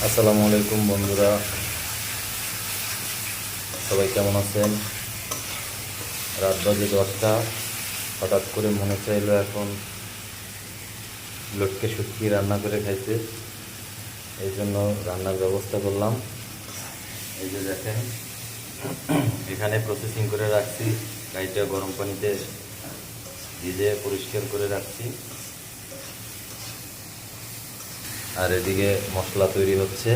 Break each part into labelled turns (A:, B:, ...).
A: আসসালামু আলাইকুম বন্ধুরা, সবাই কেমন আছেন? রাত বাজে 10টা। হঠাৎ করে মনে চাইলো এখন লটকে শুটকি রান্না করে খাইতে। এই জন্য রান্নার ব্যবস্থা করলাম। এই যে দেখেন, এখানে প্রসেসিং করে রাখছি, গাইটা গরম পানিতে ভিজে পরিষ্কার করে রাখছি। আর এদিকে মশলা তৈরি হচ্ছে।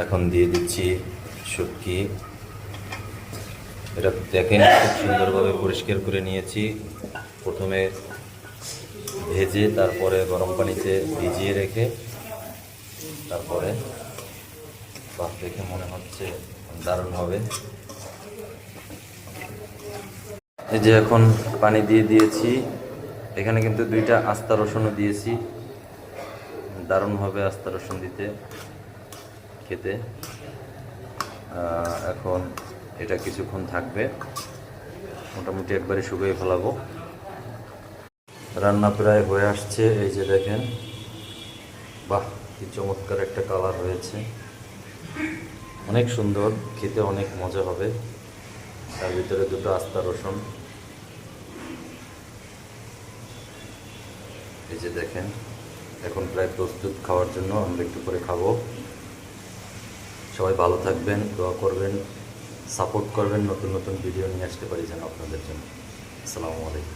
A: এখন দিয়ে দিচ্ছি শুটকি। এটা দেখেন, খুব সুন্দরভাবে পরিষ্কার করে নিয়েছি। প্রথমে ভেজে তারপরে গরম পানিতে ভিজিয়ে রেখে তারপরে ভাত দেখে মনে হচ্ছে দারুণ হবে। এই যে এখন পানি দিয়ে দিয়েছি। এখানে কিন্তু 2টা আস্তা রসুনও দিয়েছি। দারুণ হবে আস্তা রসুন দিতে খেতে। এখন এটা কিছুক্ষণ থাকবে, মোটামুটি একবারে শুকিয়ে ফেলাবো। রান্না প্রায় হয়ে আসছে। এই যে দেখেন, বাহ, কি চমৎকার একটা কালার হয়েছে, অনেক সুন্দর, খেতে অনেক মজা হবে। তার ভিতরে 2টো আস্তা রসুন। এই যে দেখেন, এখন প্রায় প্রস্তুত খাওয়ার জন্য। আমরা একটু পরে খাবো। সবাই ভালো থাকবেন, দোয়া করবেন, সাপোর্ট করবেন, নতুন নতুন ভিডিও নিয়ে আসতে পারি যেন আপনাদের জন্য। আসসালামু আলাইকুম।